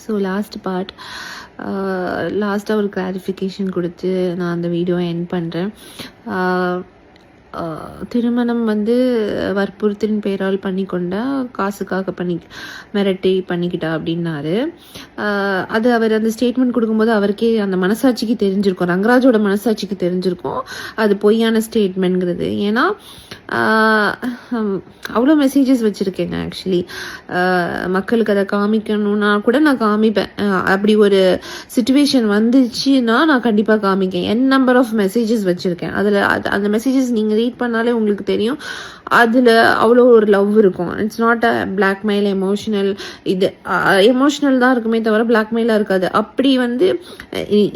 So லாஸ்ட்டாக ஒரு clarification கொடுத்து நான் அந்த வீடியோ எண்ட் பண்ணுறேன். திருமணம் வந்து வற்புறுத்தின் பெயரால் பண்ணிக்கொண்டா, காசுக்காக மிரட்டி பண்ணிக்கிட்டா அப்படின்னாரு. அது அவர் அந்த ஸ்டேட்மெண்ட் கொடுக்கும்போது அவருக்கே அந்த மனசாட்சிக்கு தெரிஞ்சிருக்கும், ரங்கராஜோட மனசாட்சிக்கு தெரிஞ்சிருக்கும் அது பொய்யான ஸ்டேட்மெண்ட்ங்கிறது. ஏன்னா அவ்வளோ மெசேஜஸ் வச்சுருக்கேங்க. ஆக்சுவலி மக்களுக்கு அதை காமிக்கணும்னா கூட நான் காமிப்பேன். அப்படி ஒரு சுச்சுவேஷன் வந்துச்சுன்னா நான் கண்டிப்பாக காமிக்கேன். நம்பர் ஆஃப் மெசேஜஸ் வச்சுருக்கேன். அதில் அந்த மெசேஜஸ் நீங்கள் ரீட் பண்ணாலே உங்களுக்கு தெரியும், அதில் அவ்வளோ ஒரு லவ் இருக்கும். It's not a blackmail, emotional. இது எமோஷனல் தான் இருக்குமே தவிர பிளாக்மெயிலாக இருக்காது. அப்படி வந்து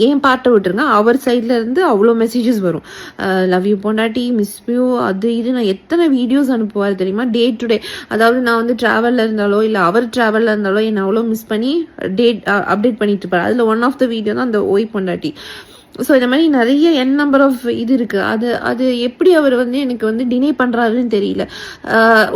ஏன் பாட்டை விட்டுருங்க, அவர் சைடில் இருந்து அவ்வளோ மெசேஜஸ் வரும். லவ் யூ பொண்டாட்டி, மிஸ் யூ, அது இது. நான் எத்தனை வீடியோஸ் அனுப்புவார் தெரியுமா, டே டு டே. அதாவது நான் வந்து ட்ராவலில் இருந்தாலோ இல்லை அவர் ட்ராவலில் இருந்தாலோ என்னை அவ்வளோ மிஸ் பண்ணி டேட் அப்டேட் பண்ணிட்டு இருப்பார். அதில் ஒன் ஆஃப் த வீடியோ தான் அந்த ஓய் பொண்டாட்டி. ஸோ இந்த மாதிரி நிறைய நம்பர் ஆஃப் இது இருக்குது. அது எப்படி அவர் வந்து எனக்கு வந்து டினை பண்ணுறாருன்னு தெரியல.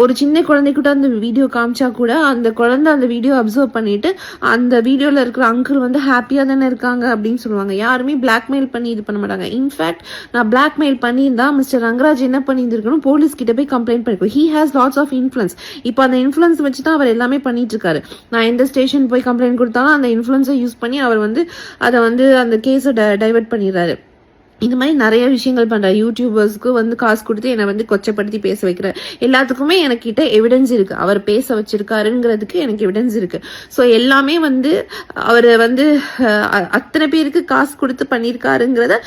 ஒரு சின்ன குழந்தைக்கிட்ட அந்த வீடியோ காமிச்சா கூட அந்த குழந்தை அந்த வீடியோ அப்சர்வ் பண்ணிட்டு அந்த வீடியோவில் இருக்கிற அங்கிள் வந்து ஹாப்பியாக தானே இருக்காங்க அப்படின்னு சொல்லுவாங்க. யாருமே பிளாக்மெயில் பண்ணி இது பண்ண மாட்டாங்க. இன்ஃபேக்ட் நான் பிளாக்மெயில் பண்ணியிருந்தா மிஸ்டர் ரங்கராஜ் என்ன பண்ணியிருந்துருக்கணும், போலீஸ் கிட்ட போய் கம்ப்ளைண்ட் பண்ணிருக்கோம். He has lots of influence. இப்போ அந்த இன்ஃப்ளூயன்ஸ் வச்சு தான் அவர் எல்லாமே பண்ணிட்டு இருக்காரு. நான் எந்த ஸ்டேஷன் போய் கம்ப்ளைண்ட் கொடுத்தாலும் அந்த இன்ஃப்ளூயன்ஸை யூஸ் பண்ணி அவர் வந்து அதை வந்து அந்த கேஸை டைவர்ட் பண்ணிடுறாரு. இந்த மாதிரி நிறைய விஷயங்கள் பண்ணுறாரு. யூடியூபர்ஸ்க்கு வந்து காசு கொடுத்து என்னை வந்து கொச்சப்படுத்தி பேச வைக்கிறார். எல்லாத்துக்குமே எனக்கிட்ட எவிடன்ஸ் இருக்குது. அவர் பேச வச்சிருக்காருங்கிறதுக்கு எனக்கு எவிடன்ஸ் இருக்குது. ஸோ எல்லாமே வந்து அவர் வந்து அத்தனை பேருக்கு காசு கொடுத்து பண்ணியிருக்காருங்கிறத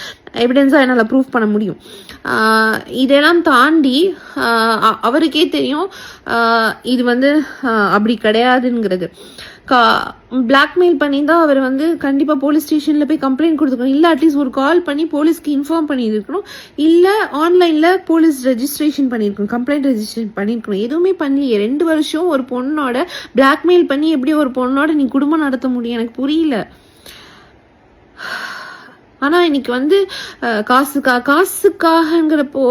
எவிடன்ஸாக என்னால் ப்ரூவ் பண்ண முடியும். இதெல்லாம் தாண்டி அவருக்கே தெரியும் இது வந்து அப்படி கிடையாதுங்கிறது. பிளாக்மெயில் பண்ணி தான் அவர் வந்து கண்டிப்பாக போலீஸ் ஸ்டேஷனில் போய் கம்ப்ளைண்ட் கொடுத்துருக்கணும். இல்லை அட்லீஸ்ட் ஒரு கால் பண்ணி போலீஸ்க்கு இன்ஃபார்ம் பண்ணியிருக்கணும். இல்லை ஆன்லைனில் போலீஸ் ரெஜிஸ்ட்ரேஷன் பண்ணியிருக்கணும், கம்ப்ளைண்ட் ரெஜிஸ்ட்ரேஷன் பண்ணியிருக்கணும். எதுவுமே பண்ணி 2 வருஷம் ஒரு பொண்ணோட பிளாக்மெயில் பண்ணி எப்படி ஒரு பொண்ணோட நீ குடும்பம் நடத்த முடியும், எனக்கு புரியல. ஆனால் இன்னைக்கு வந்து காசுக்காகங்கிறப்போ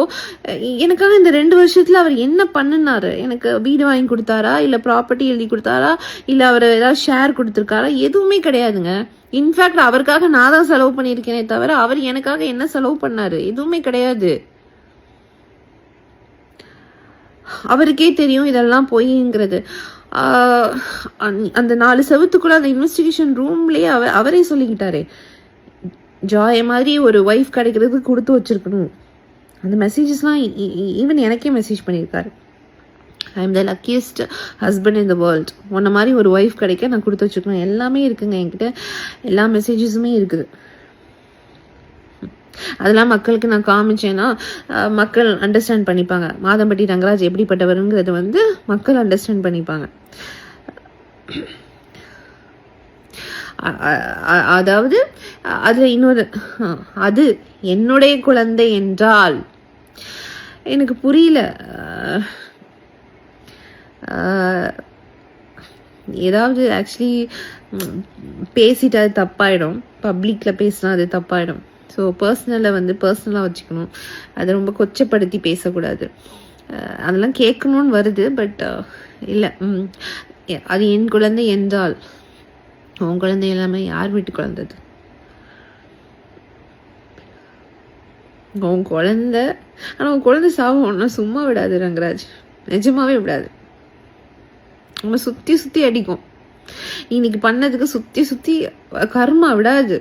எனக்காக இந்த 2 வருஷத்துல அவர் என்ன பண்ணினாரு? எனக்கு வீடு வாங்கி கொடுத்தாரா, இல்லை ப்ராப்பர்ட்டி எழுதி கொடுத்தாரா, இல்லை அவர் ஏதாவது ஷேர் கொடுத்துருக்காரா? எதுவுமே கிடையாதுங்க. இன்ஃபேக்ட் அவருக்காக நான் தான் செலவு பண்ணியிருக்கேனே தவிர அவர் எனக்காக என்ன செலவு பண்ணாரு? எதுவுமே கிடையாது. அவருக்கே தெரியும் இதெல்லாம் பொய்ங்கிறது. அந்த 4 செவத்துக்குள்ள அந்த இன்வெஸ்டிகேஷன் ரூம்லயே அவரே சொல்லிக்கிட்டாரு, ஜாய் மாதிரி ஒரு ஒய்ஃப் கிடைக்கிறதுக்கு கொடுத்து வச்சிருக்கணும். அந்த மெசேஜஸ்லாம் ஈவன் எனக்கே மெசேஜ் பண்ணியிருக்காரு. I am the luckiest husband in the world. உன்ன மாதிரி ஒரு ஒய்ஃப் கிடைக்க நான் கொடுத்து வச்சுக்கணும். எல்லாமே இருக்குங்க என்கிட்ட, எல்லா மெசேஜஸுமே இருக்குது. அதெல்லாம் மக்களுக்கு நான் காமிச்சேன்னா மக்கள் அண்டர்ஸ்டாண்ட் பண்ணிப்பாங்க. மாதம்பட்டி ரங்கராஜ் எப்படிப்பட்டவருங்கிறது வந்து மக்கள் அண்டர்ஸ்டாண்ட் பண்ணிப்பாங்க. அதாவது அதுல இன்னொரு, அது என்னுடைய குழந்தை என்றால் எனக்கு புரியல. ஏதாவது ஆக்சுவலி பேசிட்டு அது தப்பாயிடும், பப்ளிக்ல பேசினா அது தப்பாயிடும். ஸோ பர்சனலை வந்து பர்சனலாக வச்சுக்கணும். அதை ரொம்ப கொச்சப்படுத்தி பேசக்கூடாது. அதெல்லாம் கேட்கணும்னு வருது, பட் இல்லை. அது என் குழந்தை என்றால் உன் குழந்தை எல்லாமே யார் வீட்டு குழந்தது? உன் குழந்தை. ஆனால் உன் குழந்தை சாவும் ஒன்றா சும்மா விடாது ரங்கராஜ், நிஜமாவே விடாது. நம்ம சுற்றி சுற்றி அடிக்கும். இன்னைக்கு பண்ணதுக்கு சுற்றி சுற்றி கர்மா விடாது.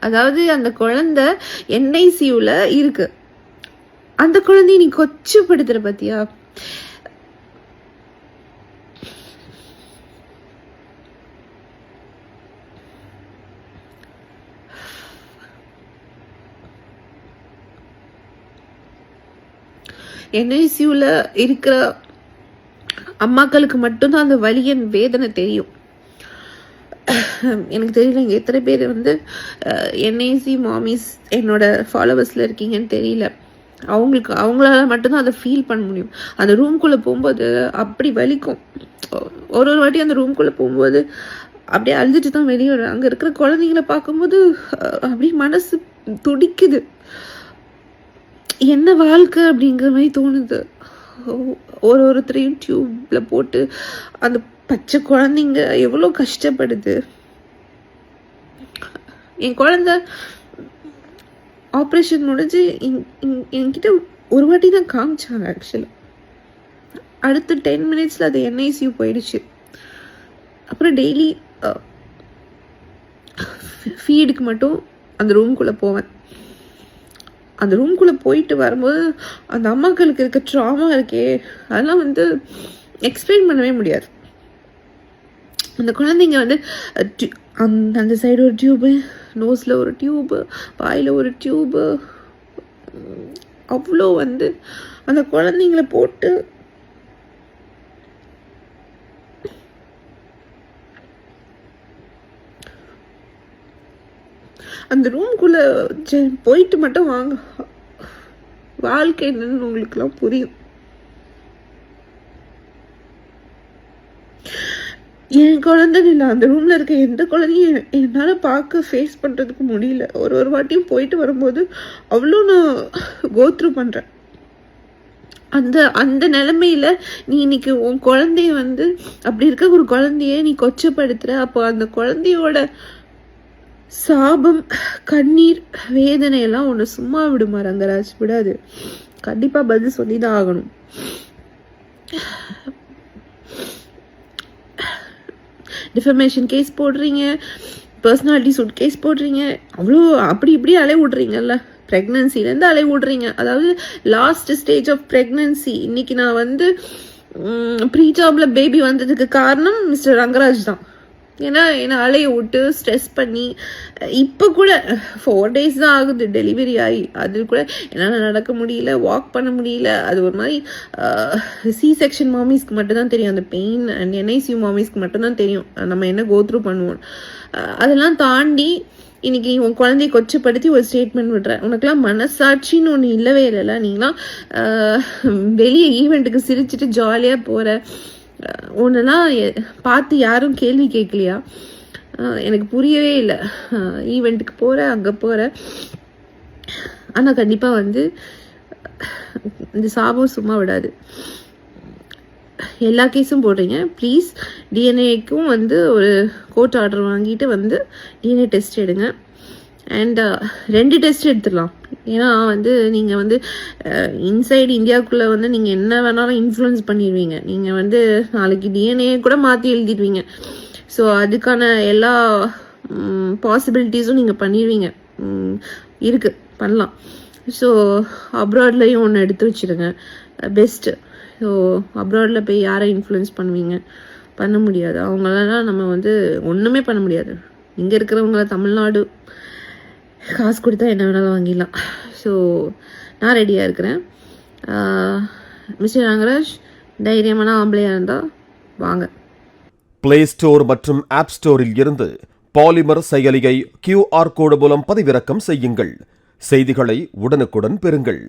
அதாவது அந்த குழந்தை NICUல இருக்கு. அந்த குழந்தைய நீ கொச்சப்படுத்துற பத்தியா? NICUல இருக்கிற அம்மாக்களுக்கு மட்டும்தான் அந்த வலியின் வேதனை தெரியும். எனக்கு தெரியல இங்கே எத்தனை பேர் வந்து NIC மாமிஸ் என்னோட ஃபாலோவர்ஸில் இருக்கீங்கன்னு தெரியல. அவங்களால மட்டும்தான் அதை ஃபீல் பண்ண முடியும். அந்த ரூம்குள்ளே போகும்போது அப்படி வலிக்கும். ஒரு வாட்டி அந்த ரூம்குள்ளே போகும்போது அப்படியே அழுதுட்டு தான் வெளியே வரும். அங்கே இருக்கிற குழந்தைங்களை பார்க்கும்போது அப்படியே மனசு துடிக்குது. என்ன வாழ்க்கை அப்படிங்கிற மாதிரி தோணுது. ஒருத்தரையும் டியூப்ல போட்டு அந்த பச்சை குழந்தைங்க எவ்வளோ கஷ்டப்படுது. என் குழந்தை ஆப்ரேஷன் முடிஞ்சு என்கிட்ட ஒரு வாட்டி தான் காமிச்சாங்க. ஆக்சுவலாக அடுத்த 10 மினிட்ஸில் அது NICU போயிடுச்சு. அப்புறம் டெய்லி ஃபீடுக்கு மட்டும் அந்த ரூம்குள்ளே போவேன். அந்த ரூம்குள்ளே போயிட்டு வரும்போது அந்த அம்மாக்களுக்கு இருக்க ட்ராமா இருக்கே, அதெல்லாம் வந்து எக்ஸ்பிளைன் பண்ணவே முடியாது. அந்த குழந்தைங்க வந்து அந்த சைடு ஒரு டியூபு, நோஸில் ஒரு டியூபு, வாயில் ஒரு டியூபு, அவ்வளோ வந்து அந்த குழந்தைங்களை போட்டு அந்த ரூம்குள்ளே போயிட்டு மட்டும் வாங்க, வாழ்க்கை என்னன்னு உங்களுக்குலாம் புரியும். என் குழந்தைன்னு இல்லை, அந்த ரூமில் இருக்க எந்த குழந்தையும் என்னால் பார்க்க ஃபேஸ் பண்ணுறதுக்கு முடியல. ஒரு வாட்டியும் போயிட்டு வரும்போது அவ்வளோ நான் கோத்ரூ பண்ணுறேன். அந்த நிலைமையில நீ இன்னைக்கு உன் குழந்தைய வந்து அப்படி இருக்க ஒரு குழந்தைய நீ கொச்சப்படுத்துற. அப்போ அந்த குழந்தையோட சாபம், கண்ணீர், வேதனை எல்லாம் ஒன்று சும்மா விடுமா ரங்கராஜ்? விடாது. கண்டிப்பாக பதில் சொல்லி தான் ஆகணும். டிஃபமேஷன் கேஸ் போடுறீங்க, பர்சனாலிட்டி சூட் கேஸ் போடுறீங்க, அவ்வளோ அப்படி இப்படி அலை விடுறீங்கல்ல. ப்ரெக்னன்சிலேருந்து அலை விடுறீங்க. அதாவது லாஸ்ட் ஸ்டேஜ் ஆஃப் ப்ரெக்னன்சி. இன்னைக்கு நான் வந்து ப்ரீ ஜாப்ல பேபி வந்ததுக்கு காரணம் மிஸ்டர் ரங்கராஜ் தான். ஏன்னா என்னை அலைய விட்டு ஸ்ட்ரெஸ் பண்ணி, இப்போ கூட 4 days தான் ஆகுது டெலிவரி ஆகி, அது கூட என்னால் நடக்க முடியல, வாக் பண்ண முடியல. அது ஒரு மாதிரி C-section மாமிஸ்க்கு மட்டும்தான் தெரியும் அந்த பெயின், அண்ட் NICU மாமிஸ்க்கு மட்டும்தான் தெரியும் நம்ம என்ன கோத்ரூ பண்ணுவோம். அதெல்லாம் தாண்டி இன்னைக்கு நீ உன் குழந்தைய கொச்சப்படுத்தி ஒரு ஸ்டேட்மெண்ட் விடுற. உனக்குலாம் மனசாட்சின்னு ஒன்று இல்லவே இல்லைல்ல. நீங்களாம் வெளியே ஈவெண்ட்டுக்கு சிரிச்சுட்டு ஜாலியாக போகிற, ஒன்றெல்லாம் பார்த்து யாரும் கேள்வி கேட்கலையா? எனக்கு புரியவே இல்லை. ஈவெண்ட்டுக்கு போகிற, அங்கே போகிற, ஆனால் கண்டிப்பாக வந்து இந்த சாபம் சும்மா விடாது. எல்லா கேஸும் போடுறீங்க. ப்ளீஸ் டிஎன்ஏக்கும் வந்து ஒரு கோர்ட் ஆர்டர் வாங்கிட்டு வந்து டிஎன்ஏ டெஸ்ட் எடுங்க. அண்ட் 2 டெஸ்ட் எடுத்துடலாம். ஏன்னா வந்து நீங்கள் வந்து இன்சைடு இந்தியாவுக்குள்ளே வந்து நீங்கள் என்ன வேணாலும் இன்ஃப்ளூயன்ஸ் பண்ணிடுவீங்க. நீங்கள் வந்து நாளைக்கு டிஎன்ஏ கூட மாற்றி எழுதிடுவீங்க. ஸோ அதுக்கான எல்லா பாசிபிலிட்டிஸும் நீங்கள் பண்ணிடுவீங்க. இருக்குது, பண்ணலாம். ஸோ அப்ராட்லேயும் ஒன்று எடுத்து வச்சுருங்க, பெஸ்ட்டு. ஸோ அப்ராடில் போய் யாரை இன்ஃப்ளூயன்ஸ் பண்ணுவீங்க? பண்ண முடியாது. அவங்களெல்லாம் நம்ம வந்து ஒன்றுமே பண்ண முடியாது. இங்கே இருக்கிறவங்கள தமிழ்நாடு காசு கொடுத்தா என்ன வேணாலும் வாங்கிடலாம். ஸோ நான் ரெடியாக இருக்கிறேன். மிஸ்டர் ரங்கராஜ் தைரியமான ஆம்பளையாக இருந்தால் வாங்க. பிளே ஸ்டோர் மற்றும் ஆப் ஸ்டோரில் இருந்து பாலிமர் செயலியை QR கோடு மூலம் பதிவிறக்கம் செய்யுங்கள். செய்திகளை உடனுக்குடன் பெறுங்கள்.